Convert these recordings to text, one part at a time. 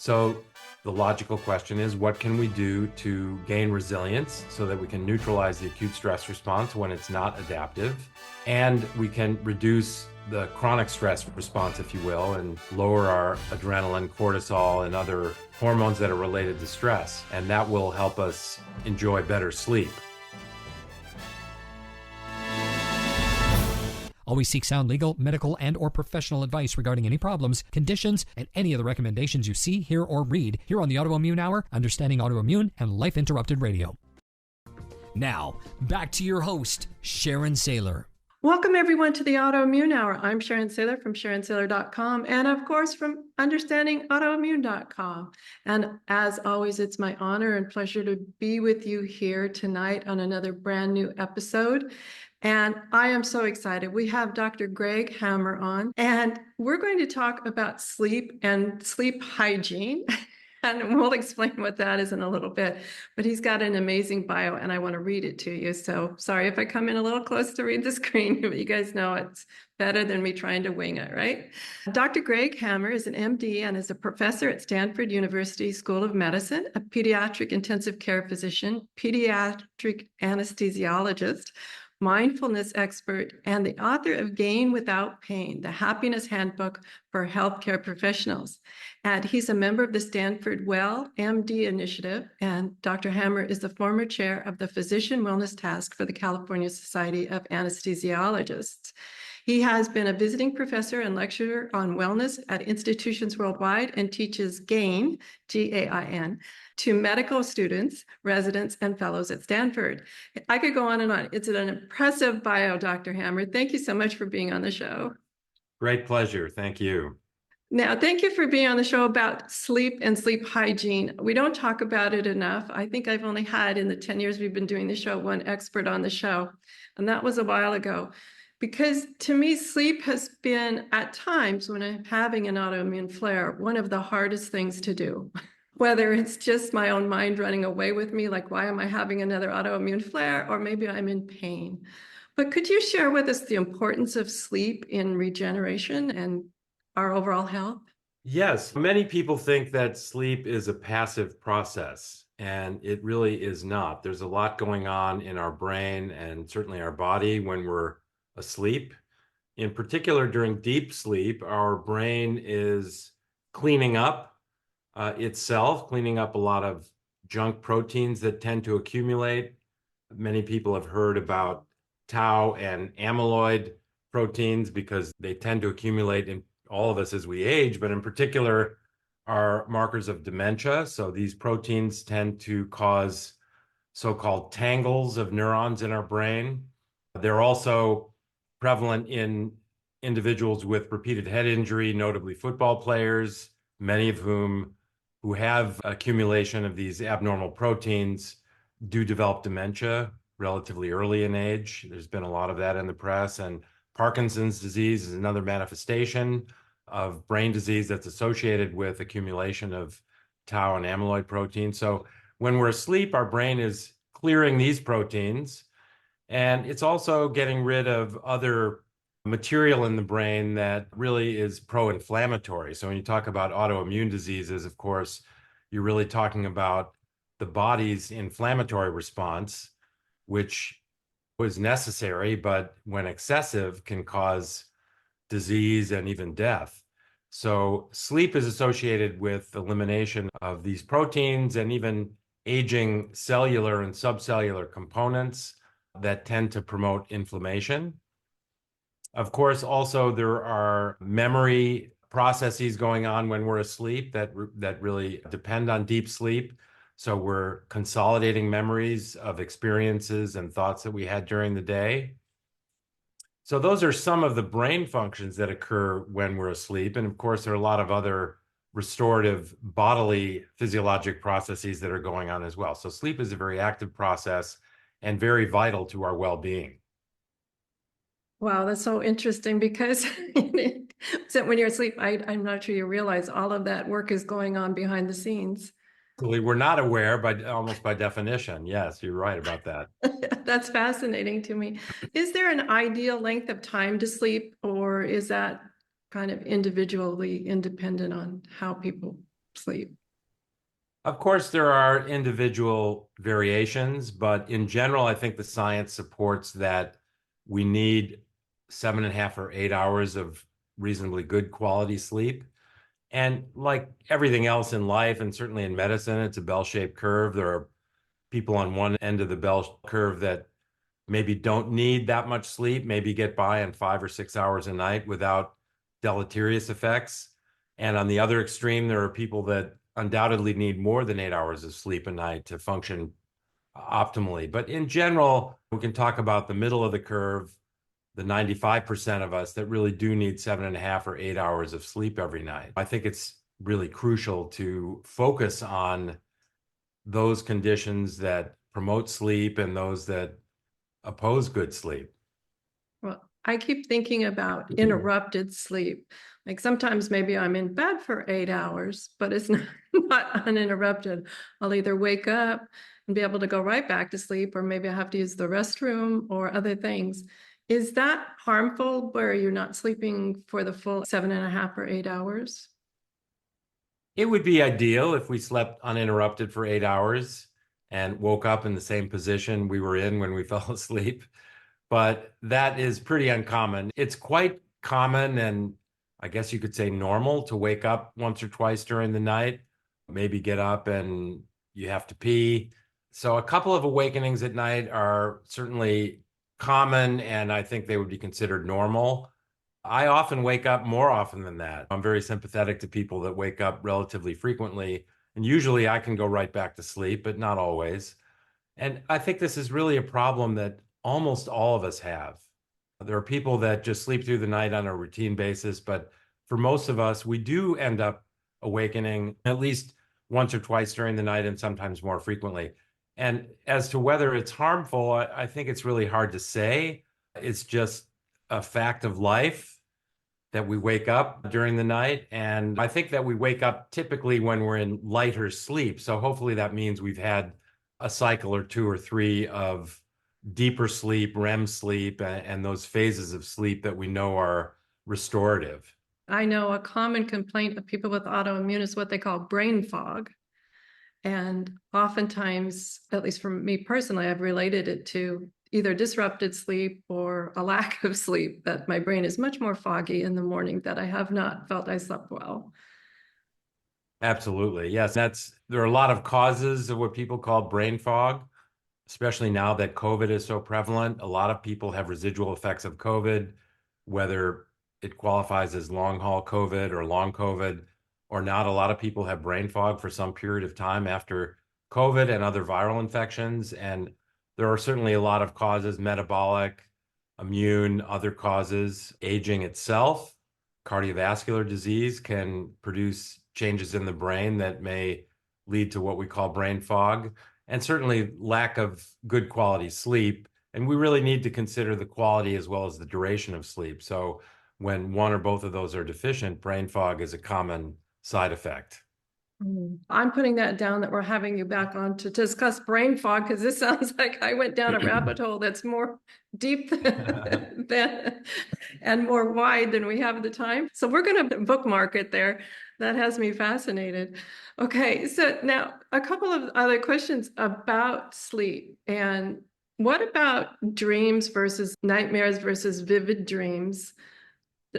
So the logical question is, what can we do to gain resilience so that we can neutralize the acute stress response when it's not adaptive? And we can reduce the chronic stress response, if you will, and lower our adrenaline, cortisol, and other hormones that are related to stress. And that will help us enjoy better sleep. Always seek sound legal, medical, and or professional advice regarding any problems, conditions, and any of the recommendations you see, hear, or read here on the Autoimmune Hour, Understanding Autoimmune, and Life Interrupted Radio. Now, back to your host, Sharon Sayler. Welcome, everyone, to the Autoimmune Hour. I'm Sharon Sayler from SharonSayler.com, and of course from UnderstandingAutoimmune.com. And as always, it's my honor and pleasure to be with you here tonight on another brand new episode. And I am so excited. We have Dr. Greg Hammer on, and we're going to talk about sleep and sleep hygiene. And we'll explain what that is in a little bit. But he's got an amazing bio, and I want to read it to you. So sorry if I come in a little close to read the screen, but you guys know it's better than me trying to wing it, right? Dr. Greg Hammer is an MD and is a professor at Stanford University School of Medicine, a pediatric intensive care physician, pediatric anesthesiologist, mindfulness expert, and the author of Gain Without Pain, the Happiness Handbook for Healthcare Professionals. And he's a member of the Stanford Well MD Initiative, and Dr. Hammer is the former chair of the Physician Wellness Task for the California Society of Anesthesiologists. He has been a visiting professor and lecturer on wellness at institutions worldwide and teaches GAIN, G-A-I-N, to medical students, residents, and fellows at Stanford. I could go on and on. It's an impressive bio, Dr. Hammer. Thank you so much for being on the show. Great pleasure. Thank you. Now, thank you for being on the show about sleep and sleep hygiene. We don't talk about it enough. I think I've only had, in the 10 years we've been doing the show, one expert on the show, and that was a while ago. Because to me, sleep has been, at times when I'm having an autoimmune flare, one of the hardest things to do. Whether it's just my own mind running away with me, like, why am I having another autoimmune flare? Or maybe I'm in pain. But could you share with us the importance of sleep in regeneration and our overall health? Yes, many people think that sleep is a passive process, and it really is not. There's a lot going on in our brain and certainly our body when we're asleep. In particular, during deep sleep, our brain is cleaning up itself, cleaning up a lot of junk proteins that tend to accumulate. Many people have heard about tau and amyloid proteins because they tend to accumulate in all of us as we age, but in particular are markers of dementia. So these proteins tend to cause so-called tangles of neurons in our brain. They're also prevalent in individuals with repeated head injury, notably football players, many of whom who have accumulation of these abnormal proteins do develop dementia relatively early in age. There's been a lot of that in the press, and Parkinson's disease is another manifestation of brain disease that's associated with accumulation of tau and amyloid proteins. So when we're asleep, our brain is clearing these proteins, and it's also getting rid of other material in the brain that really is pro-inflammatory. So when you talk about autoimmune diseases, of course, you're really talking about the body's inflammatory response, which was necessary, but when excessive can cause disease and even death. So sleep is associated with elimination of these proteins and even aging cellular and subcellular components that tend to promote inflammation. Of course, also there are memory processes going on when we're asleep that really depend on deep sleep. So we're consolidating memories of experiences and thoughts that we had during the day. So those are some of the brain functions that occur when we're asleep. And of course, there are a lot of other restorative bodily physiologic processes that are going on as well. So sleep is a very active process and very vital to our well-being. Wow, that's so interesting because when you're asleep, I'm not sure you realize all of that work is going on behind the scenes. We're not aware, but almost by definition. Yes, you're right about that. That's fascinating to me. Is there an ideal length of time to sleep, or is that kind of individually independent on how people sleep? Of course, there are individual variations, but in general, I think the science supports that we need 7.5 or 8 hours of reasonably good quality sleep. And like everything else in life, and certainly in medicine, it's a bell-shaped curve. There are people on one end of the bell curve that maybe don't need that much sleep, maybe get by on 5 or 6 hours a night without deleterious effects. And on the other extreme, there are people that undoubtedly need more than 8 hours of sleep a night to function optimally. But in general, we can talk about the middle of the curve, the 95% of us that really do need 7.5 or 8 hours of sleep every night. I think it's really crucial to focus on those conditions that promote sleep and those that oppose good sleep. Well, I keep thinking about interrupted sleep. Like sometimes maybe I'm in bed for 8 hours, but it's not uninterrupted. I'll either wake up and be able to go right back to sleep, or maybe I have to use the restroom or other things. Is that harmful where you're not sleeping for the full 7.5 or 8 hours? It would be ideal if we slept uninterrupted for 8 hours and woke up in the same position we were in when we fell asleep. But that is pretty uncommon. It's quite common, and I guess you could say normal, to wake up once or twice during the night, maybe get up and you have to pee. So a couple of awakenings at night are certainly common, and I think they would be considered normal. I often wake up more often than that. I'm very sympathetic to people that wake up relatively frequently, and usually I can go right back to sleep, but not always. And I think this is really a problem that almost all of us have. There are people that just sleep through the night on a routine basis, but for most of us, we do end up awakening at least once or twice during the night and sometimes more frequently. And as to whether it's harmful, I think it's really hard to say. It's just a fact of life that we wake up during the night. And I think that we wake up typically when we're in lighter sleep. So hopefully that means we've had a cycle or two or three of deeper sleep, REM sleep, and those phases of sleep that we know are restorative. I know a common complaint of people with autoimmune is what they call brain fog. And oftentimes, at least for me personally, I've related it to either disrupted sleep or a lack of sleep, that my brain is much more foggy in the morning, that I have not felt I slept well. Absolutely. Yes. There are a lot of causes of what people call brain fog, especially now that COVID is so prevalent. A lot of people have residual effects of COVID, whether it qualifies as long haul COVID or long COVID or not. A lot of people have brain fog for some period of time after COVID and other viral infections. And there are certainly a lot of causes: metabolic, immune, other causes. Aging itself, cardiovascular disease can produce changes in the brain that may lead to what we call brain fog, and certainly lack of good quality sleep. And we really need to consider the quality as well as the duration of sleep. So when one or both of those are deficient, brain fog is a common side effect. I'm putting that down, that we're having you back on to discuss brain fog, because this sounds like I went down a rabbit hole that's more deep than and more wide than we have the time. So we're going to bookmark it there. That has me fascinated. Okay, so now a couple of other questions about sleep. And what about dreams versus nightmares versus vivid dreams?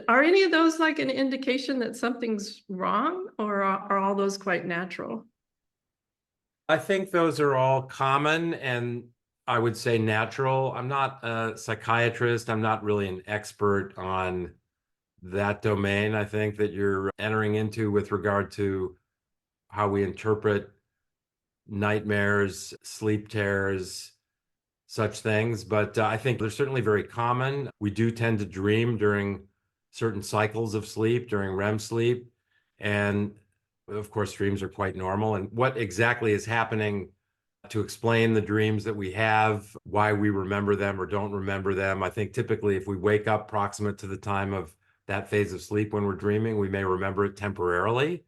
Are any of those like an indication that something's wrong, or are all those quite natural? I think those are all common and I would say natural. I'm not a psychiatrist. I'm not really an expert on that domain, I think, that you're entering into with regard to how we interpret nightmares, sleep terrors, such things. But I think they're certainly very common. We do tend to dream during certain cycles of sleep, during REM sleep. And of course, dreams are quite normal. And what exactly is happening to explain the dreams that we have, why we remember them or don't remember them, I think typically if we wake up proximate to the time of that phase of sleep when we're dreaming, we may remember it temporarily.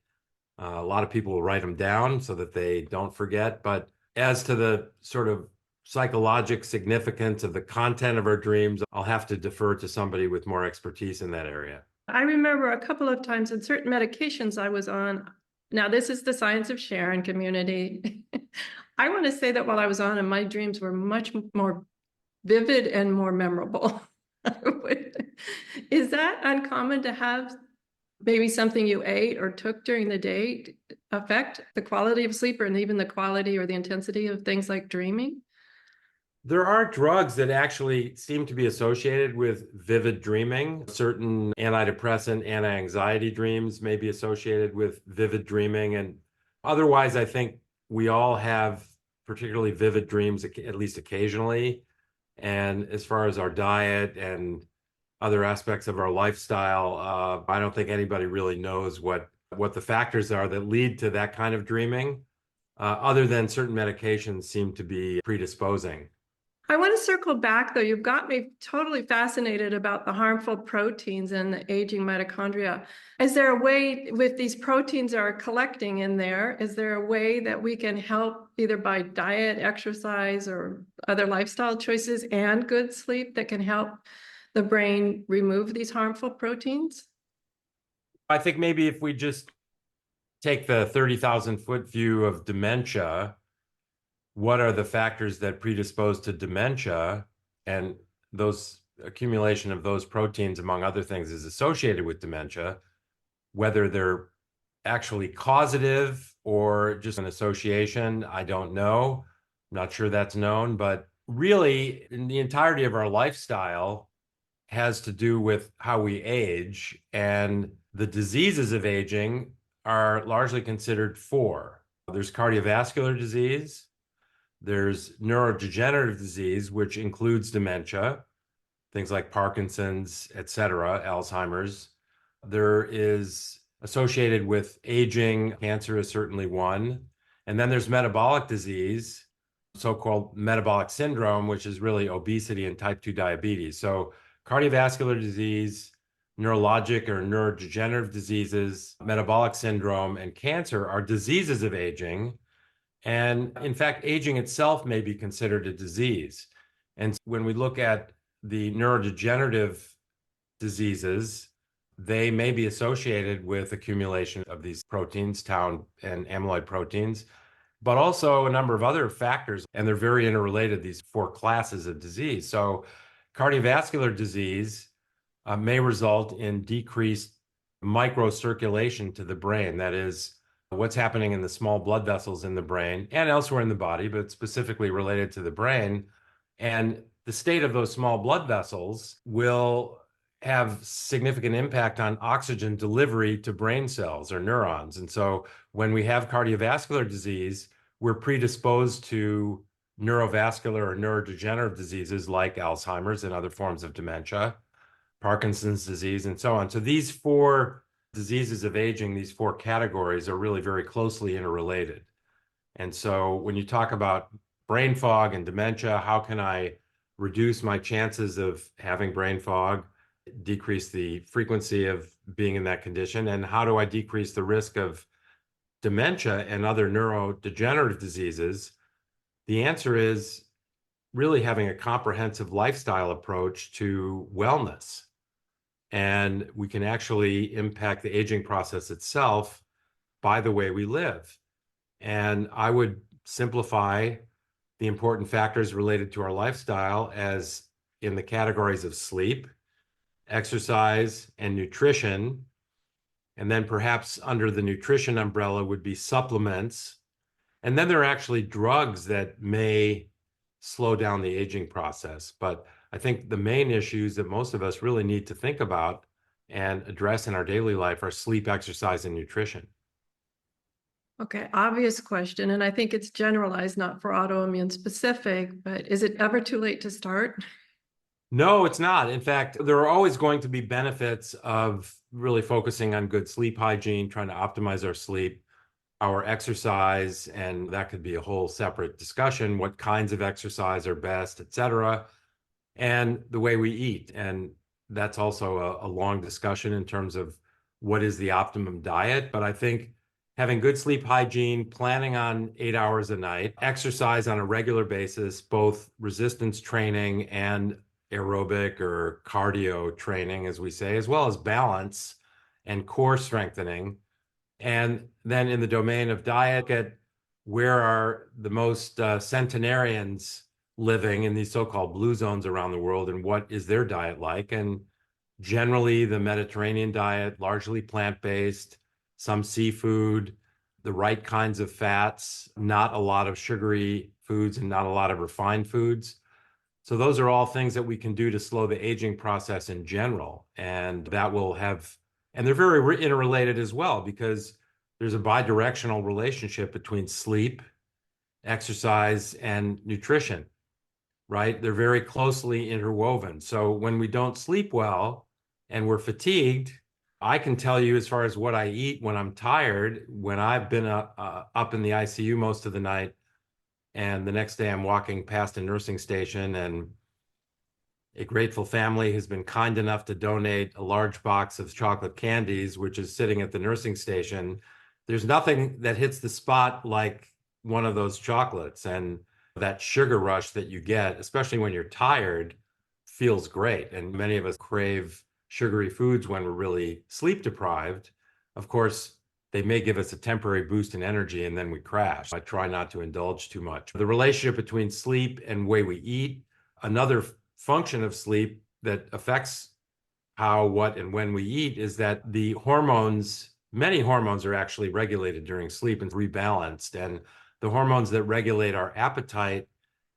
A lot of people will write them down so that they don't forget. But as to the sort of psychologic significance of the content of our dreams, I'll have to defer to somebody with more expertise in that area. I remember a couple of times in certain medications I was on, Now, this is the Science of Sharon community. I want to say that while I was on, and my dreams were much more vivid and more memorable. Is that uncommon to have maybe something you ate or took during the day affect the quality of sleep and even the quality or the intensity of things like dreaming? There are drugs that actually seem to be associated with vivid dreaming. Certain antidepressant, anti-anxiety dreams may be associated with vivid dreaming. And otherwise, I think we all have particularly vivid dreams, at least occasionally. And as far as our diet and other aspects of our lifestyle, I don't think anybody really knows what the factors are that lead to that kind of dreaming, other than certain medications seem to be predisposing. I want to circle back, though. You've got me totally fascinated about the harmful proteins and the aging mitochondria. Is there a way with these proteins are collecting in there? Is there a way that we can help either by diet, exercise, or other lifestyle choices and good sleep that can help the brain remove these harmful proteins? I think maybe if we just take the 30,000-foot view of dementia, what are the factors that predispose to dementia? And those accumulation of those proteins, among other things, is associated with dementia, whether they're actually causative or just an association, I don't know. I'm not sure that's known, but really, in the entirety of our lifestyle has to do with how we age, and the diseases of aging are largely considered four. There's cardiovascular disease, there's neurodegenerative disease, which includes dementia, things like Parkinson's, et cetera, Alzheimer's. There is associated with aging, cancer is certainly one. And then there's metabolic disease, so-called metabolic syndrome, which is really obesity and type 2 diabetes. So cardiovascular disease, neurologic or neurodegenerative diseases, metabolic syndrome, and cancer are diseases of aging. And in fact, aging itself may be considered a disease. And when we look at the neurodegenerative diseases, they may be associated with accumulation of these proteins, tau and amyloid proteins, but also a number of other factors. And they're very interrelated, these four classes of disease. So cardiovascular disease may result in decreased microcirculation to the brain. That is, what's happening in the small blood vessels in the brain and elsewhere in the body, but specifically related to the brain. And the state of those small blood vessels will have significant impact on oxygen delivery to brain cells or neurons. And so when we have cardiovascular disease, we're predisposed to neurovascular or neurodegenerative diseases like Alzheimer's and other forms of dementia, Parkinson's disease, and so on. So these four diseases of aging, these four categories are really very closely interrelated. And so when you talk about brain fog and dementia, how can I reduce my chances of having brain fog, decrease the frequency of being in that condition, and how do I decrease the risk of dementia and other neurodegenerative diseases? The answer is really having a comprehensive lifestyle approach to wellness. And we can actually impact the aging process itself by the way we live. And I would simplify the important factors related to our lifestyle as in the categories of sleep, exercise, and nutrition. And then perhaps under the nutrition umbrella would be supplements. And then there are actually drugs that may slow down the aging process. But I think the main issues that most of us really need to think about and address in our daily life are sleep, exercise, and nutrition. Okay, obvious question, and I think it's generalized, not for autoimmune specific, but is it ever too late to start? No, it's not. In fact, there are always going to be benefits of really focusing on good sleep hygiene, trying to optimize our sleep, our exercise, and that could be a whole separate discussion, what kinds of exercise are best, et cetera, and the way we eat. And that's also a long discussion in terms of what is the optimum diet. But I think having good sleep hygiene, planning on 8 hours a night, exercise on a regular basis, both resistance training and aerobic or cardio training, as we say, as well as balance and core strengthening, And then in the domain of diet, look at where are the most centenarians living in these so-called blue zones around the world and what is their diet like. And generally, the Mediterranean diet, largely plant-based, some seafood, the right kinds of fats, not a lot of sugary foods and not a lot of refined foods. So those are all things that we can do to slow the aging process in general. And that will have, and they're very interrelated as well, because there's a bidirectional relationship between sleep, exercise, and nutrition, right? They're very closely interwoven. So when we don't sleep well and we're fatigued, I can tell you as far as what I eat when I'm tired, when I've been up in the ICU most of the night, and the next day I'm walking past a nursing station and a grateful family has been kind enough to donate a large box of chocolate candies, which is sitting at the nursing station. There's nothing that hits the spot like one of those chocolates. And that sugar rush that you get, especially when you're tired, feels great. And many of us crave sugary foods when we're really sleep deprived. Of course, they may give us a temporary boost in energy and then we crash. I try not to indulge too much. The relationship between sleep and way we eat, another function of sleep that affects how, what, and when we eat is that the hormones, many hormones are actually regulated during sleep and rebalanced. And the hormones that regulate our appetite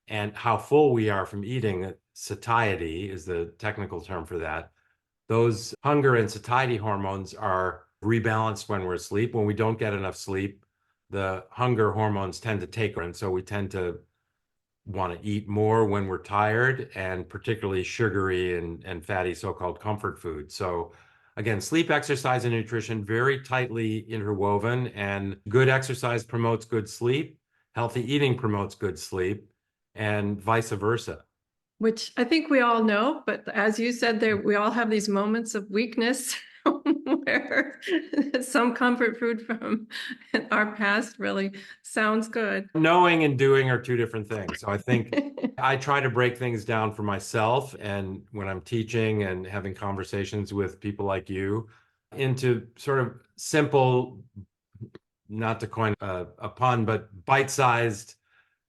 and how full we are from eating, satiety is the technical term for that. Those hunger and satiety hormones are rebalanced when we're asleep. When we don't get enough sleep, the hunger hormones tend to take over. And so we tend to want to eat more when we're tired, and particularly sugary and fatty so-called comfort food. So again, sleep, exercise, and nutrition very tightly interwoven, and good exercise promotes good sleep. Healthy eating promotes good sleep, and vice versa. Which I think we all know, but as you said, there we all have these moments of weakness where some comfort food from our past really sounds good. Knowing and doing are two different things. So I think I try to break things down for myself, and when I'm teaching and having conversations with people like you, into sort of simple, not to coin a pun, but bite-sized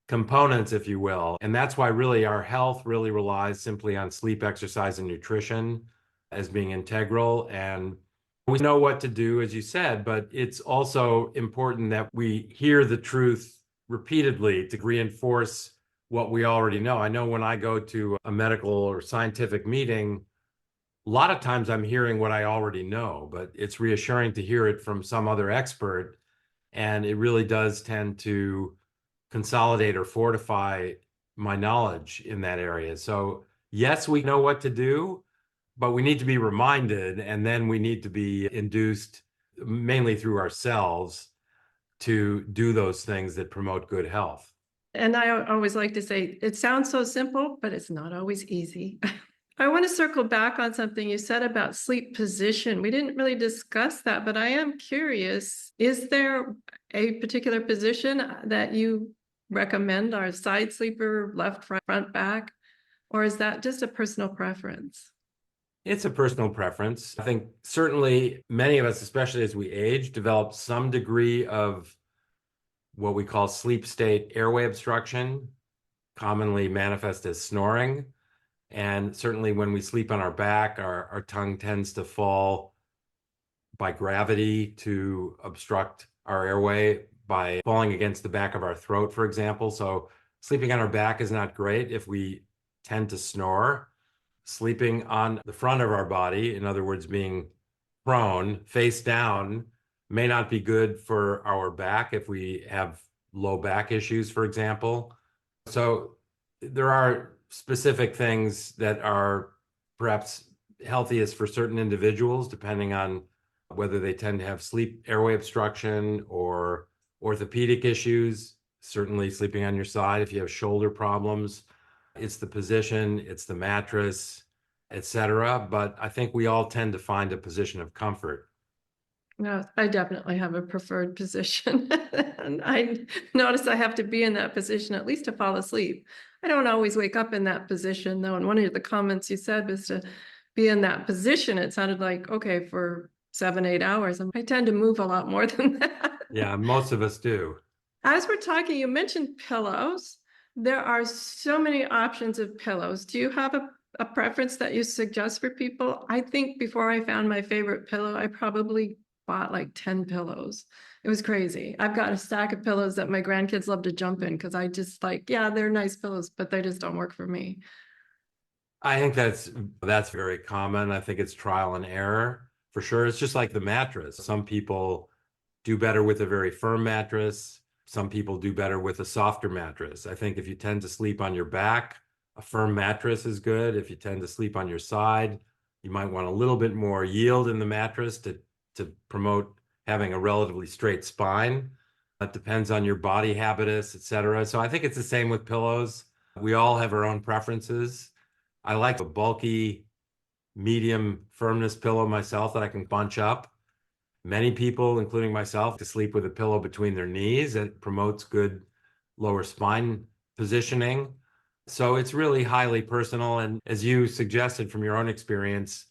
components, if you will. And that's why really our health really relies simply on sleep, exercise, and nutrition as being integral. And we know what to do, as you said, but it's also important that we hear the truth repeatedly to reinforce what we already know. I know when I go to a medical or scientific meeting, a lot of times I'm hearing what I already know, but it's reassuring to hear it from some other expert. And it really does tend to consolidate or fortify my knowledge in that area. So yes, we know what to do, but we need to be reminded, and then we need to be induced, mainly through ourselves, to do those things that promote good health. And I always like to say, it sounds so simple, but it's not always easy. I want to circle back on something you said about sleep position. We didn't really discuss that, but I am curious, is there a particular position that you recommend, our side sleeper, left, front, back, or is that just a personal preference? It's a personal preference. I think certainly many of us, especially as we age, develop some degree of what we call sleep state airway obstruction, commonly manifest as snoring. And certainly when we sleep on our back, our tongue tends to fall by gravity to obstruct our airway by falling against the back of our throat, for example. So sleeping on our back is not great if we tend to snore. Sleeping on the front of our body, in other words, being prone, face down, may not be good for our back if we have low back issues, for example. So there are specific things that are perhaps healthiest for certain individuals, depending on whether they tend to have sleep airway obstruction or orthopedic issues. Certainly sleeping on your side if you have shoulder problems. It's the position, it's the mattress, etc. But I think we all tend to find a position of comfort. No, I definitely have a preferred position. And I notice I have to be in that position at least to fall asleep. I don't always wake up in that position, though. And one of the comments you said was to be in that position. It sounded like, okay, for 7, 8 hours. I tend to move a lot more than that. Yeah, most of us do. As we're talking, you mentioned pillows. There are so many options of pillows. Do you have a preference that you suggest for people? I think before I found my favorite pillow, I probably bought like 10 pillows. It was crazy. I've got a stack of pillows that my grandkids love to jump in because I just like, yeah, they're nice pillows, but they just don't work for me. I think that's very common. I think it's trial and error for sure. It's just like the mattress. Some people do better with a very firm mattress. Some people do better with a softer mattress. I think if you tend to sleep on your back, a firm mattress is good. If you tend to sleep on your side, you might want a little bit more yield in the mattress to promote having a relatively straight spine. That depends on your body habitus, et cetera. So I think it's the same with pillows. We all have our own preferences. I like a bulky, medium firmness pillow myself that I can bunch up. Many people, including myself, to sleep with a pillow between their knees. It promotes good lower spine positioning. So it's really highly personal. And as you suggested from your own experience,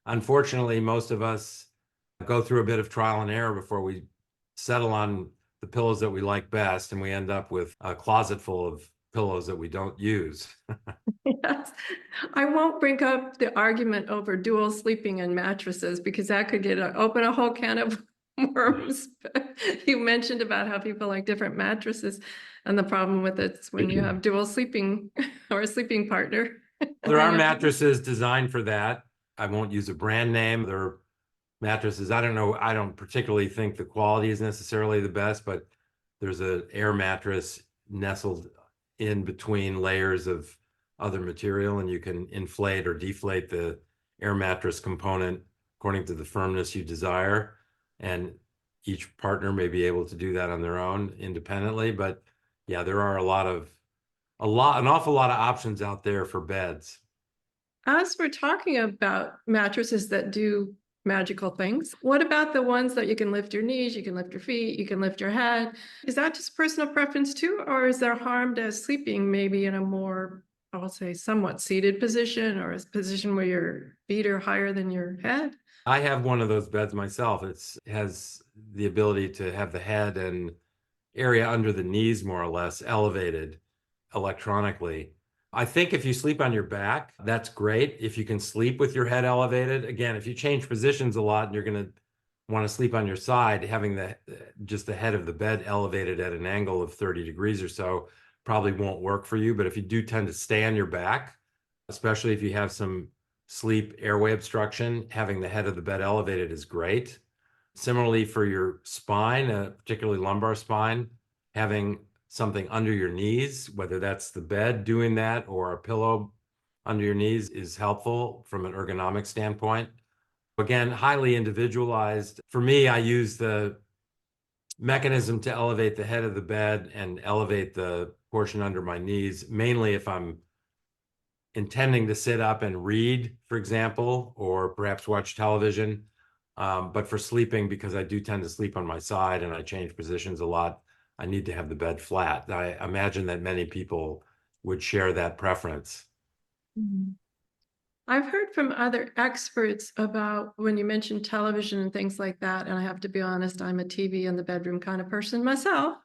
unfortunately, most of us go through a bit of trial and error before we settle on the pillows that we like best. And we end up with a closet full of pillows that we don't use. Yes. I won't bring up the argument over dual sleeping and mattresses because that could open a whole can of worms. But you mentioned about how people like different mattresses, and the problem with it's when you have dual sleeping or a sleeping partner. There are mattresses designed for that. I won't use a brand name. There are mattresses. I don't know. I don't particularly think the quality is necessarily the best, but there's an air mattress nestled in between layers of other material, and you can inflate or deflate the air mattress component according to the firmness you desire. And each partner may be able to do that on their own independently. But yeah, there are an awful lot of options out there for beds. As we're talking about mattresses that do magical things, what about the ones that you can lift your knees, you can lift your feet, you can lift your head? Is that just personal preference too, or is there harm to sleeping maybe in a more, I will say, somewhat seated position or a position where your feet are higher than your head? I have one of those beds myself. It has the ability to have the head and area under the knees more or less elevated electronically. I think if you sleep on your back, that's great. If you can sleep with your head elevated, again, if you change positions a lot and you're going to want to sleep on your side, having just the head of the bed elevated at an angle of 30 degrees or so probably won't work for you. But if you do tend to stay on your back, especially if you have some sleep airway obstruction, having the head of the bed elevated is great. Similarly, for your spine, particularly lumbar spine, having something under your knees, whether that's the bed doing that or a pillow under your knees, is helpful from an ergonomic standpoint. Again, highly individualized. For me, I use the mechanism to elevate the head of the bed and elevate the portion under my knees, mainly if I'm intending to sit up and read, for example, or perhaps watch television. But for sleeping, because I do tend to sleep on my side and I change positions a lot, I need to have the bed flat. I imagine that many people would share that preference. Mhm. I've heard from other experts about when you mentioned television and things like that, and I have to be honest, I'm a TV in the bedroom kind of person myself.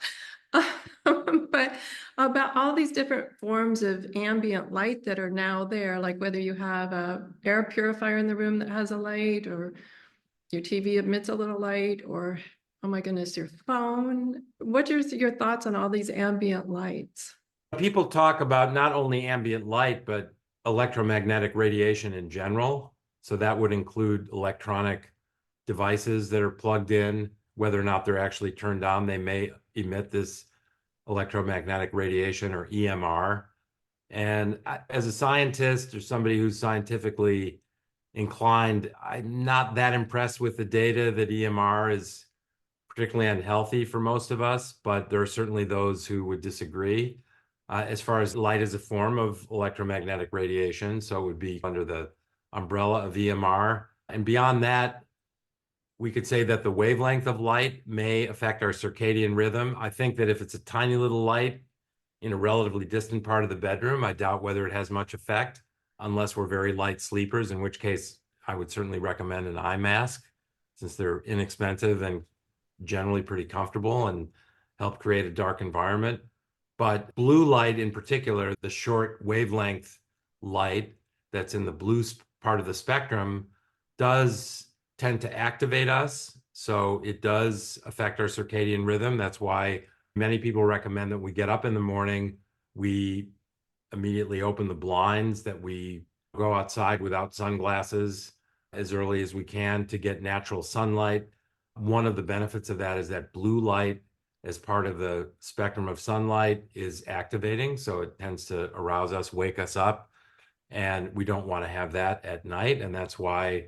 But about all these different forms of ambient light that are now there, like whether you have a air purifier in the room that has a light, or your TV emits a little light, or oh my goodness, your phone. What are your thoughts on all these ambient lights? People talk about not only ambient light, but electromagnetic radiation in general. So that would include electronic devices that are plugged in, whether or not they're actually turned on, they may emit this electromagnetic radiation or EMR. And as a scientist or somebody who's scientifically inclined, I'm not that impressed with the data that EMR is particularly unhealthy for most of us, but there are certainly those who would disagree. As far as light as a form of electromagnetic radiation, so it would be under the umbrella of EMR. And beyond that, we could say that the wavelength of light may affect our circadian rhythm. I think that if it's a tiny little light in a relatively distant part of the bedroom, I doubt whether it has much effect, unless we're very light sleepers, in which case I would certainly recommend an eye mask. since they're inexpensive and generally pretty comfortable and help create a dark environment. But blue light in particular, the short wavelength light that's in the blue part of the spectrum, does tend to activate us. So it does affect our circadian rhythm. That's why many people recommend that we get up in the morning, we immediately open the blinds, that we go outside without sunglasses as early as we can to get natural sunlight. One of the benefits of that is that blue light, as part of the spectrum of sunlight, is activating. So it tends to arouse us, wake us up, and we don't want to have that at night. And that's why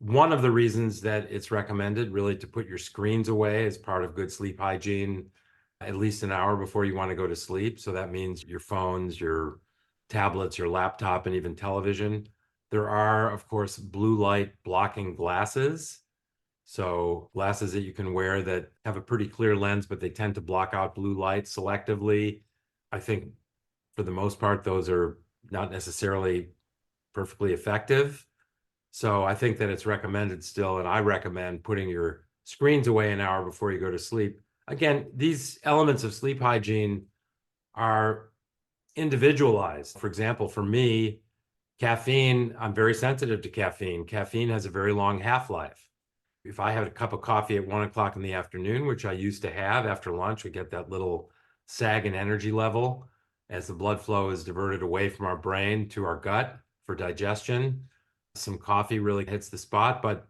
one of the reasons that it's recommended really to put your screens away as part of good sleep hygiene at least an hour before you want to go to sleep. So that means your phones, your tablets, your laptop, and even television. There are, of course, blue light blocking glasses. So glasses that you can wear that have a pretty clear lens, but they tend to block out blue light selectively. I think for the most part, those are not necessarily perfectly effective. So I think that it's recommended still, and I recommend putting your screens away an hour before you go to sleep. Again, these elements of sleep hygiene are individualized. For example, for me, caffeine, I'm very sensitive to caffeine. Caffeine has a very long half-life. If I had a cup of coffee at 1 o'clock in the afternoon, which I used to have after lunch, we get that little sag in energy level as the blood flow is diverted away from our brain to our gut for digestion. Some coffee really hits the spot, but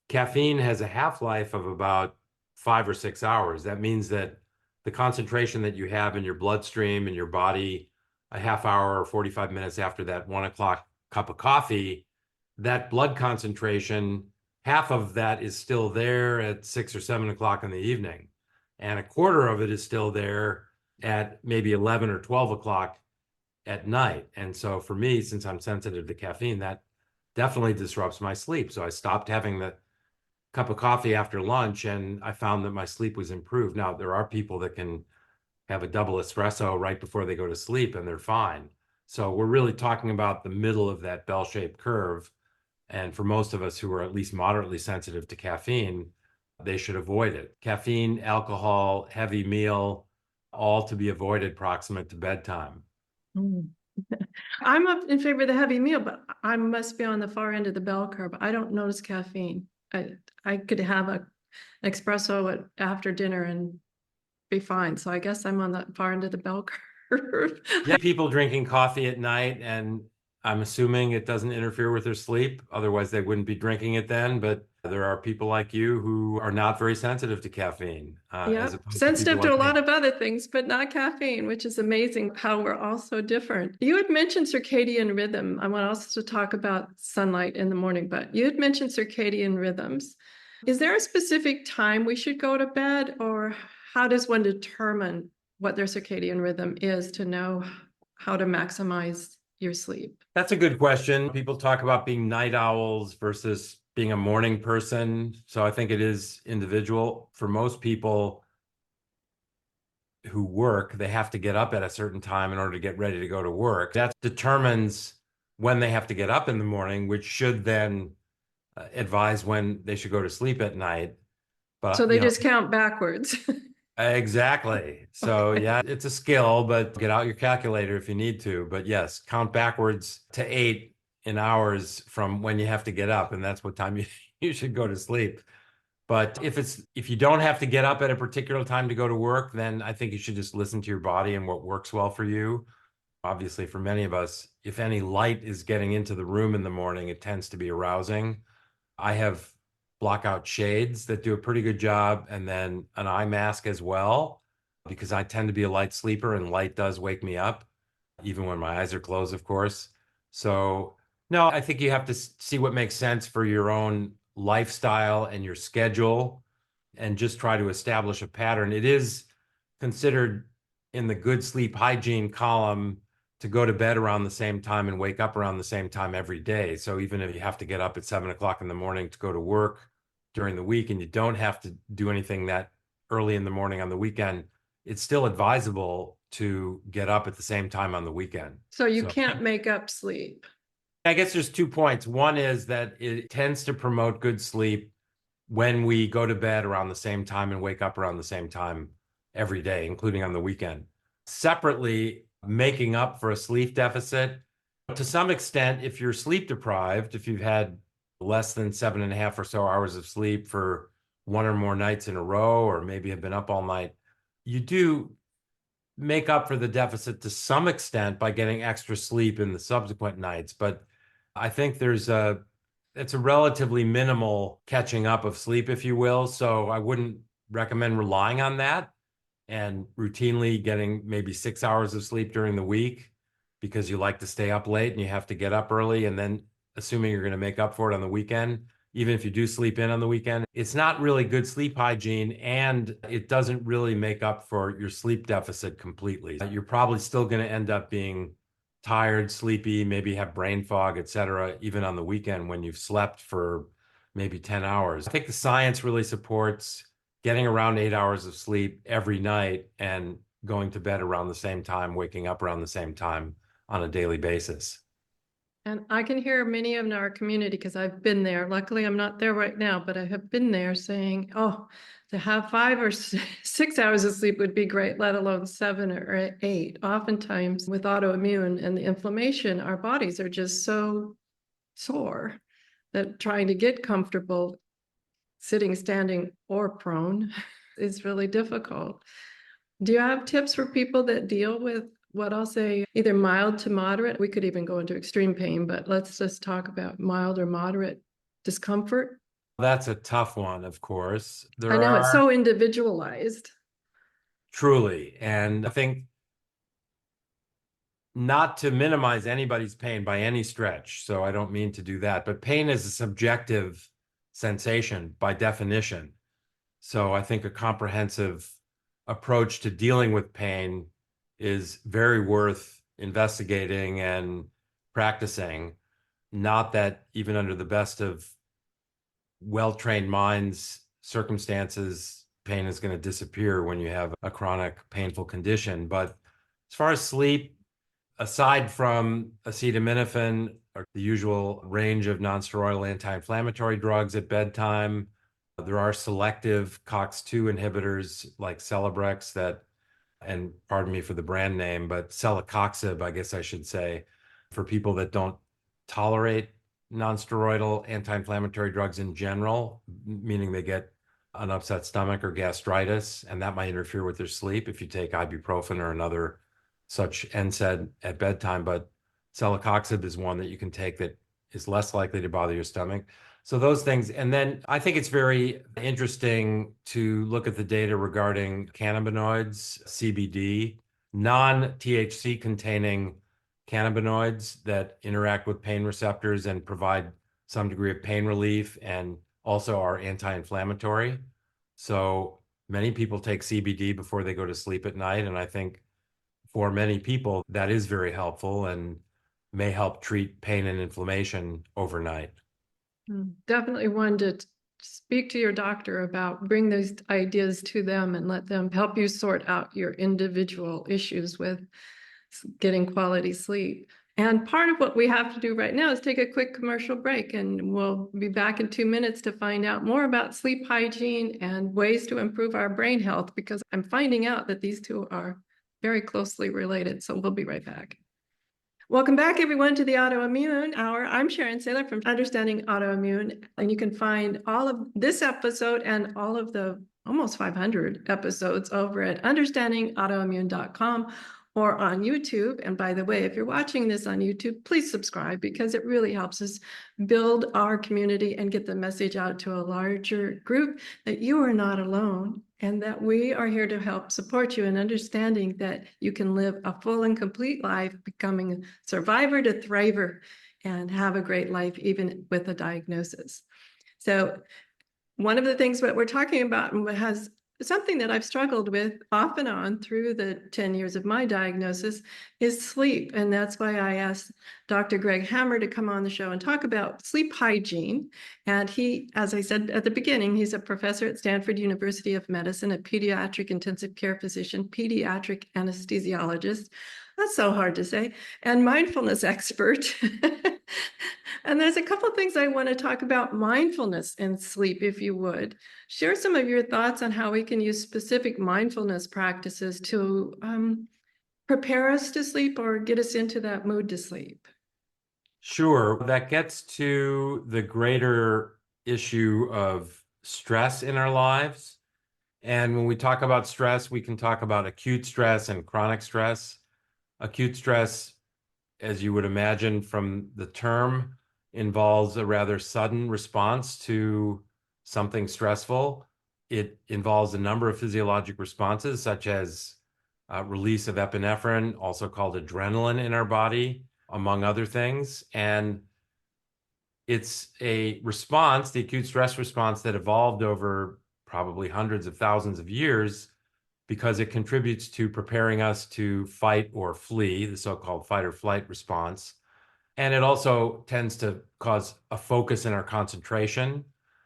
caffeine has a half-life of about 5 or 6 hours. That means that the concentration that you have in your bloodstream and your body a half hour or 45 minutes after that 1 o'clock cup of coffee, that blood concentration, half of that is still there at 6 or 7 o'clock in the evening. And a quarter of it is still there at maybe 11 or 12 o'clock at night. And so for me, since I'm sensitive to caffeine, that definitely disrupts my sleep. So I stopped having the cup of coffee after lunch, and I found that my sleep was improved. Now, there are people that can have a double espresso right before they go to sleep and they're fine. So we're really talking about the middle of that bell-shaped curve. And for most of us who are at least moderately sensitive to caffeine, they should avoid it. Caffeine, alcohol, heavy meal, all to be avoided proximate to bedtime. Mm. I'm up in favor of the heavy meal, but I must be on the far end of the bell curve. I don't notice caffeine. I could have an espresso after dinner and be fine. So I guess I'm on the far end of the bell curve. Yeah, people drinking coffee at night, and I'm assuming it doesn't interfere with their sleep. Otherwise, they wouldn't be drinking it then. But there are people like you who are not very sensitive to caffeine, Yeah, as opposed to sensitive people to a like lot me. of other things, but not caffeine, which is amazing how we're all so different. You had mentioned circadian rhythm. I want also to talk about sunlight in the morning, but you had mentioned circadian rhythms. Is there a specific time we should go to bed, or how does one determine what their circadian rhythm is to know how to maximize your sleep? That's a good question. People talk about being night owls versus being a morning person. So I think it is individual. For most people who work, they have to get up at a certain time in order to get ready to go to work. That determines when they have to get up in the morning, which should then advise when they should go to sleep at night. So But, they just count backwards. exactly. So Okay. yeah, it's a skill, but get out your calculator if you need to. But yes, count backwards to 8 in hours from when you have to get up, and that's what time you should go to sleep. But if you don't have to get up at a particular time to go to work, then I think you should just listen to your body and what works well for you. Obviously, for many of us, if any light is getting into the room in the morning, it tends to be arousing. I have blackout shades that do a pretty good job, and then an eye mask as well, because I tend to be a light sleeper and light does wake me up, even when my eyes are closed, of course. So, no, I think you have to see what makes sense for your own lifestyle and your schedule and just try to establish a pattern. It is considered in the good sleep hygiene column to go to bed around the same time and wake up around the same time every day. So even if you have to get up at 7 o'clock in the morning to go to work during the week and you don't have to do anything that early in the morning on the weekend, it's still advisable to get up at the same time on the weekend. So you So can't make up sleep. I guess there's 2 points. One is that it tends to promote good sleep when we go to bed around the same time and wake up around the same time every day, including on the weekend. Separately, making up for a sleep deficit, to some extent, if you're sleep deprived, if you've had less than 7.5 or so hours of sleep for one or more nights in a row, or maybe have been up all night, you do make up for the deficit to some extent by getting extra sleep in the subsequent nights. But I think it's a relatively minimal catching up of sleep, if you will. So I wouldn't recommend relying on that and routinely getting maybe 6 hours of sleep during the week because you like to stay up late and you have to get up early. And then assuming you're going to make up for it on the weekend, even if you do sleep in on the weekend, it's not really good sleep hygiene, and it doesn't really make up for your sleep deficit completely. You're probably still going to end up being tired, sleepy, maybe have brain fog, etc., even on the weekend when you've slept for maybe 10 hours. I think the science really supports getting around 8 hours of sleep every night and going to bed around the same time, waking up around the same time on a daily basis. And I can hear many in our community, because I've been there. Luckily, I'm not there right now, but I have been there saying, oh, to have 5 or 6 hours of sleep would be great, let alone 7 or 8. Oftentimes with autoimmune and the inflammation, our bodies are just so sore that trying to get comfortable sitting, standing, or prone is really difficult. Do you have tips for people that deal with what I'll say either mild to moderate? We could even go into extreme pain, but let's just talk about mild or moderate discomfort. That's a tough one, of course. I There know it's are so individualized. truly, and I think not to minimize anybody's pain by any stretch, so I don't mean to do that, but pain is a subjective sensation by definition. So I think a comprehensive approach to dealing with pain is very worth investigating and practicing. Not that even under the best of well-trained minds, circumstances, pain is going to disappear when you have a chronic painful condition. But as far as sleep, aside from acetaminophen or the usual range of nonsteroidal anti-inflammatory drugs at bedtime, there are selective COX-2 inhibitors like Celebrex and pardon me for the brand name, but celecoxib, I guess I should say, for people that don't tolerate nonsteroidal anti-inflammatory drugs in general, meaning they get an upset stomach or gastritis, and that might interfere with their sleep if you take ibuprofen or another such NSAID at bedtime. But celecoxib is one that you can take that is less likely to bother your stomach. So those things. And then I think it's very interesting to look at the data regarding cannabinoids, CBD, non-THC containing cannabinoids that interact with pain receptors and provide some degree of pain relief and also are anti-inflammatory. So many people take CBD before they go to sleep at night. And I think for many people, that is very helpful and may help treat pain and inflammation overnight. Definitely one to speak to your doctor about, bring those ideas to them and let them help you sort out your individual issues with getting quality sleep. And part of what we have to do right now is take a quick commercial break, and we'll be back in 2 minutes to find out more about sleep hygiene and ways to improve our brain health, because I'm finding out that these two are very closely related. So we'll be right back. Welcome back, everyone, to the Autoimmune Hour. I'm Sharon Sayler from Understanding Autoimmune, and you can find all of this episode and all of the almost 500 episodes over at understandingautoimmune.com or on YouTube. And by the way, if you're watching this on YouTube, please subscribe, because it really helps us build our community and get the message out to a larger group that you are not alone, and that we are here to help support you in understanding that you can live a full and complete life, becoming a survivor to thriver, and have a great life even with a diagnosis. So one of the things that we're talking about has something that I've struggled with off and on through the 10 years of my diagnosis is sleep. And that's why I asked Dr. Greg Hammer to come on the show and talk about sleep hygiene. And he, as I said at the beginning, he's a professor at Stanford University of Medicine, a pediatric intensive care physician, pediatric anesthesiologist, That's so hard to say. And mindfulness expert. And there's a couple of things I want to talk about mindfulness and sleep, if you would. Share some of your thoughts on how we can use specific mindfulness practices to prepare us to sleep or get us into that mood to sleep. Sure, that gets to the greater issue of stress in our lives. And when we talk about stress, we can talk about acute stress and chronic stress. Acute stress, as you would imagine from the term, involves a rather sudden response to something stressful. It involves a number of physiologic responses, such as release of epinephrine, also called adrenaline in our body, among other things. And it's a response, the acute stress response, that evolved over probably hundreds of thousands of years because it contributes to preparing us to fight or flee, the so-called fight or flight response. And it also tends to cause a focus in our concentration.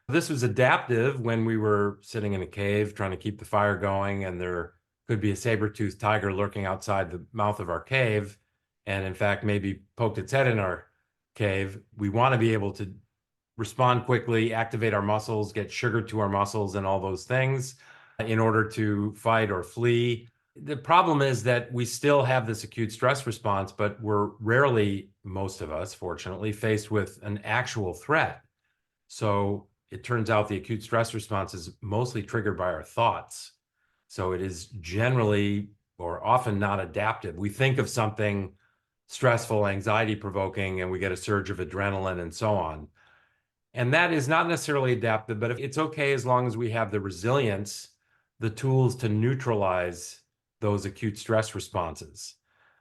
This was adaptive when we were sitting in a cave trying to keep the fire going, and there could be a saber-toothed tiger lurking outside the mouth of our cave, and in fact, maybe poked its head in our cave. We want to be able to respond quickly, activate our muscles, get sugar to our muscles, and all those things in order to fight or flee. The problem is that we still have this acute stress response, but we're rarely, most of us, fortunately, faced with an actual threat. So it turns out the acute stress response is mostly triggered by our thoughts. So it is generally or often not adaptive. We think of something stressful, anxiety provoking, and we get a surge of adrenaline and so on. And that is not necessarily adaptive, but it's okay as long as we have the resilience, the tools to neutralize those acute stress responses.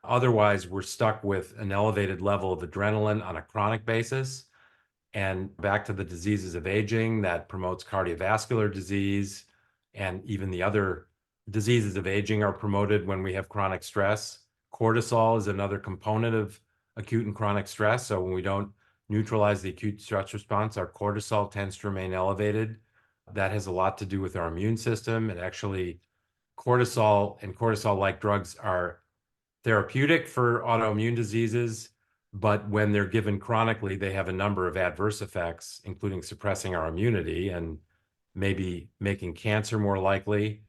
Otherwise, we're stuck with an elevated level of adrenaline on a chronic basis. And back to the diseases of aging, that promotes cardiovascular disease, and even the other diseases of aging are promoted when we have chronic stress. Cortisol is another component of acute and chronic stress. So when we don't neutralize the acute stress response, our cortisol tends to remain elevated. That has a lot to do with our immune system. And actually, cortisol and cortisol-like drugs are therapeutic for autoimmune diseases, but when they're given chronically, they have a number of adverse effects, including suppressing our immunity and maybe making cancer more likely.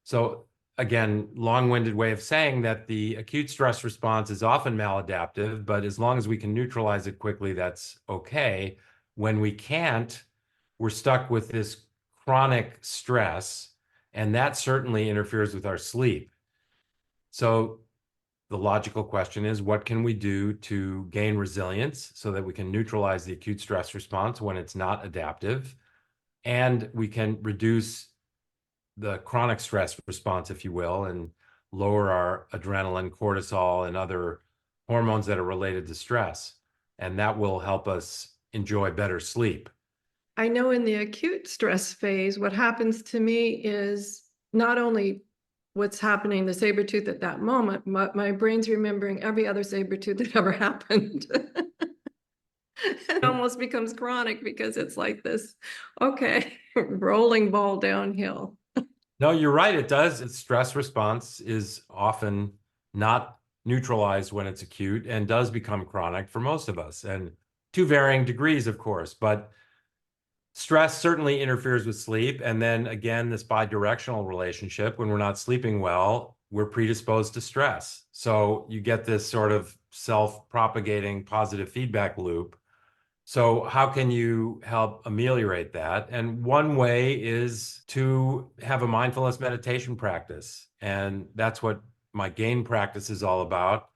So again, long-winded way of saying that the acute stress response is often maladaptive, but as long as we can neutralize it quickly, that's okay. When we can't, we're stuck with this chronic stress, and that certainly interferes with our sleep. So the logical question is, what can we do to gain resilience so that we can neutralize the acute stress response when it's not adaptive, and we can reduce the chronic stress response, if you will, and lower our adrenaline, cortisol, and other hormones that are related to stress. And that will help us enjoy better sleep. I know in the acute stress phase, what happens to me is not only what's happening the saber tooth at that moment, but my brain's remembering every other saber tooth that ever happened. It almost becomes chronic because it's like this, okay, rolling ball downhill. No, you're right. It does. Its stress response is often not neutralized when it's acute and does become chronic for most of us, and to varying degrees, of course. But stress certainly interferes with sleep. And then again, this bidirectional relationship, when we're not sleeping well, we're predisposed to stress. So you get this sort of self-propagating positive feedback loop. So how can you help ameliorate that? And one way is to have a mindfulness meditation practice. And that's what my GAIN practice is all about.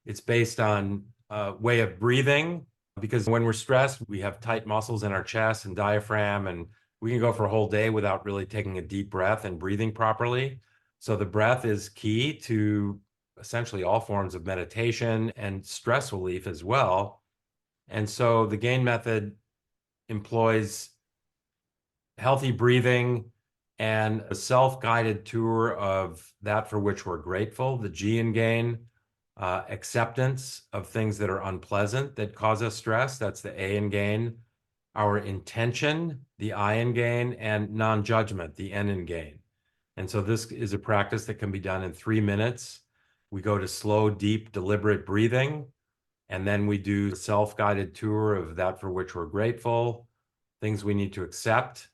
It's based on a way of breathing, because when we're stressed, we have tight muscles in our chest and diaphragm, and we can go for a whole day without really taking a deep breath and breathing properly. So the breath is key to essentially all forms of meditation and stress relief as well. And so the GAIN method employs healthy breathing and a self-guided tour of that for which we're grateful, the G in GAIN, acceptance of things that are unpleasant that cause us stress, that's the A in GAIN, our intention, the I in GAIN, and non-judgment, the N in GAIN. And so this is a practice that can be done in 3 minutes. We go to slow, deep, deliberate breathing. And then we do a self-guided tour of that for which we're grateful, things we need to accept,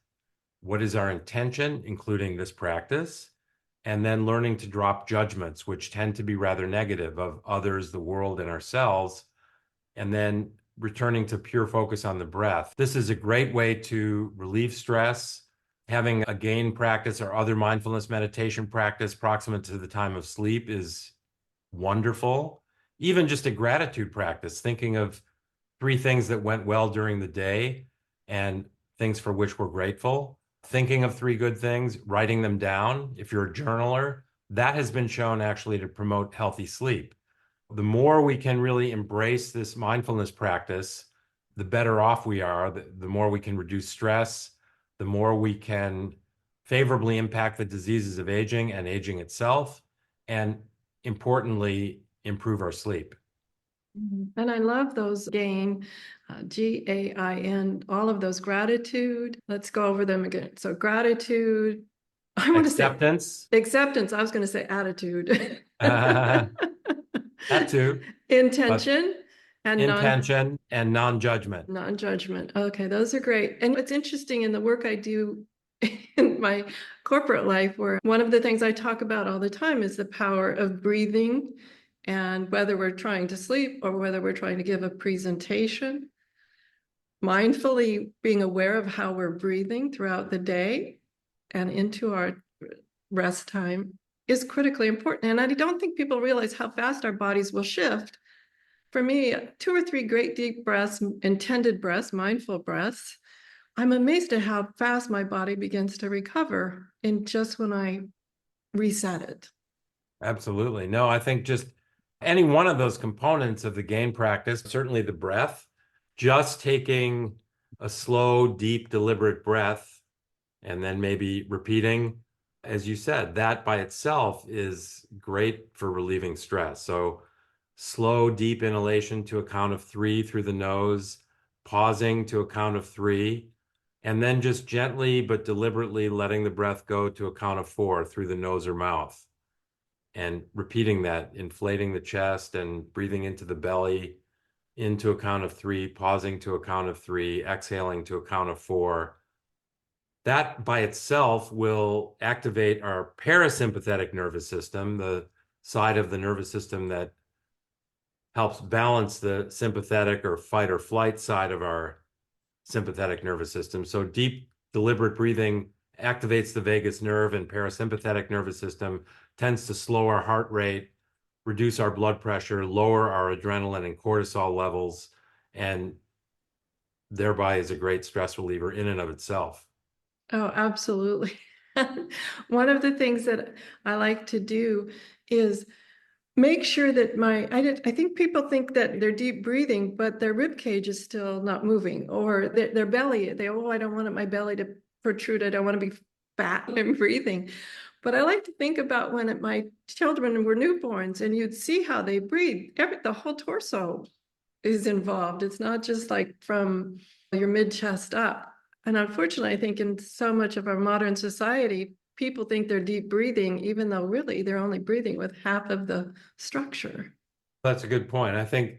what is our intention, including this practice, and then learning to drop judgments, which tend to be rather negative of others, the world, and ourselves, and then returning to pure focus on the breath. This is a great way to relieve stress. Having a gain practice or other mindfulness meditation practice proximate to the time of sleep is wonderful. Even just a gratitude practice, thinking of 3 things that went well during the day and things for which we're grateful, thinking of 3 good things, writing them down. If you're a journaler, that has been shown actually to promote healthy sleep. The more we can really embrace this mindfulness practice, the better off we are, the more we can reduce stress, the more we can favorably impact the diseases of aging and aging itself, and importantly, improve our sleep. And I love those GAIN, GAIN, all of those gratitude. Let's go over them again. So gratitude, I want to say Acceptance. acceptance. I was going to say attitude. That too. Intention and Intention and non-judgment. non-judgment. Okay, those are great. And what's interesting in the work I do in my corporate life, where one of the things I talk about all the time is the power of breathing, and whether we're trying to sleep or whether we're trying to give a presentation, mindfully being aware of how we're breathing throughout the day and into our rest time is critically important. And I don't think people realize how fast our bodies will shift. For me, 2 or 3 great deep breaths, intended breaths, mindful breaths, I'm amazed at how fast my body begins to recover in just when I reset it. Absolutely. No, I think just any one of those components of the gain practice, certainly the breath, just taking a slow, deep, deliberate breath, and then maybe repeating, as you said, that by itself is great for relieving stress. So slow, deep inhalation to a count of 3 through the nose, pausing to a count of 3, and then just gently but deliberately letting the breath go to a count of 4 through the nose or mouth. And repeating that, inflating the chest and breathing into the belly, into a count of 3, pausing to a count of 3, exhaling to a count of 4. That by itself will activate our parasympathetic nervous system, the side of the nervous system that helps balance the sympathetic or fight or flight side of our sympathetic nervous system. So deep, deliberate breathing activates the vagus nerve and parasympathetic nervous system, tends to slow our heart rate, reduce our blood pressure, lower our adrenaline and cortisol levels, and thereby is a great stress reliever in and of itself. Oh, absolutely. One of the things that I like to do is make sure that I think people think that they're deep breathing, but their rib cage is still not moving, or their belly, I don't want my belly to protrude. I don't want to be fat when I'm breathing. But I like to think about when my children were newborns and you'd see how they breathe. The whole torso is involved. It's not just like from your mid-chest up. And unfortunately, I think in so much of our modern society, people think they're deep breathing, even though really they're only breathing with half of the structure. That's a good point. I think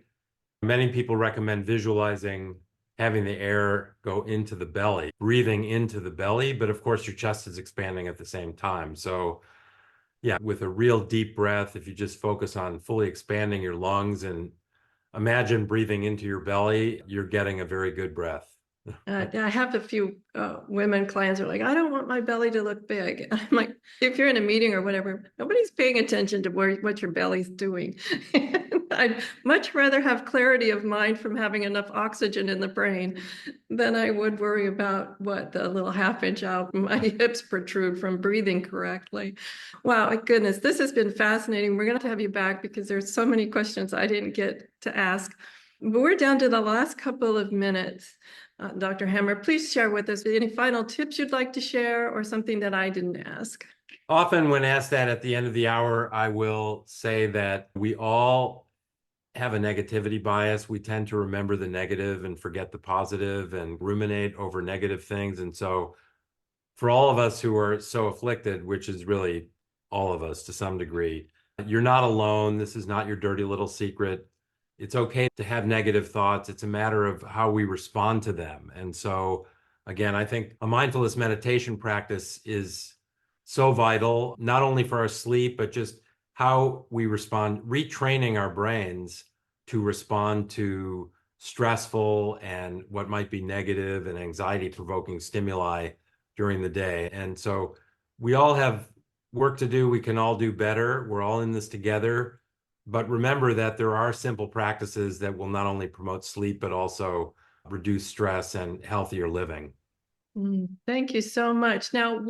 many people recommend visualizing having the air go into the belly, breathing into the belly, but of course your chest is expanding at the same time. So yeah, with a real deep breath, if you just focus on fully expanding your lungs and imagine breathing into your belly, you're getting a very good breath. I have a few women clients who are like, I don't want my belly to look big. And I'm like, if you're in a meeting or whatever, nobody's paying attention to what your belly's doing. I'd much rather have clarity of mind from having enough oxygen in the brain than I would worry about what the little half-inch out my hips protrude from breathing correctly. Wow, my goodness, this has been fascinating. We're going to have you back because there's so many questions I didn't get to ask. But we're down to the last couple of minutes. Dr. Hammer, please share with us any final tips you'd like to share or something that I didn't ask. Often when asked that at the end of the hour, I will say that we all have a negativity bias. We tend to remember the negative and forget the positive and ruminate over negative things. And so for all of us who are so afflicted, which is really all of us to some degree, You're not alone. This is not your dirty little secret. It's okay to have negative thoughts. It's a matter of how we respond to them. And so, again, I think a mindfulness meditation practice is so vital, not only for our sleep, but just how we respond, retraining our brains to respond to stressful and what might be negative and anxiety-provoking stimuli during the day. And so we all have work to do. We can all do better. We're all in this together. But remember that there are simple practices that will not only promote sleep, but also reduce stress and healthier living. Thank you so much. Now,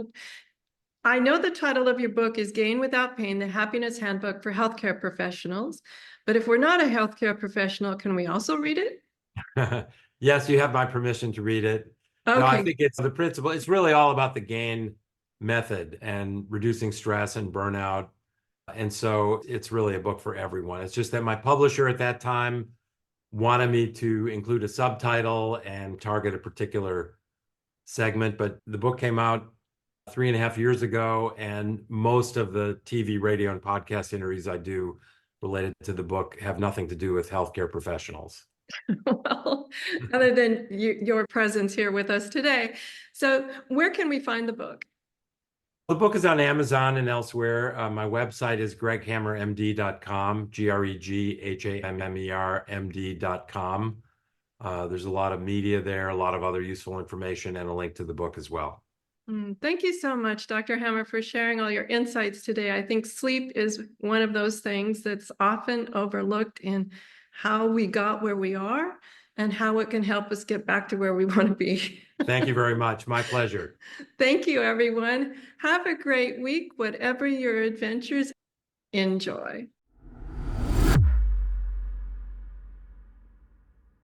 I know the title of your book is Gain Without Pain, the Happiness Handbook for Healthcare Professionals. But if we're not a healthcare professional, can we also read it? Yes, you have my permission to read it. No, I Okay. think it's the principle. It's really all about the GAIN method and reducing stress and burnout. And so it's really a book for everyone. It's just that my publisher at that time wanted me to include a subtitle and target a particular segment. But the book came out 3.5 years ago, and most of the TV, radio, and podcast interviews I do related to the book have nothing to do with healthcare professionals. Well, other than your presence here with us today. So where can we find the book? The book is on Amazon and elsewhere. My website is greghammermd.com, GREGHAMMERMD.com. There's a lot of media there, a lot of other useful information, and a link to the book as well. Thank you so much, Dr. Hammer, for sharing all your insights today. I think sleep is one of those things that's often overlooked in how we got where we are and how it can help us get back to where we want to be. Thank you very much. My pleasure. Thank you, everyone. Have a great week, whatever your adventures. Enjoy.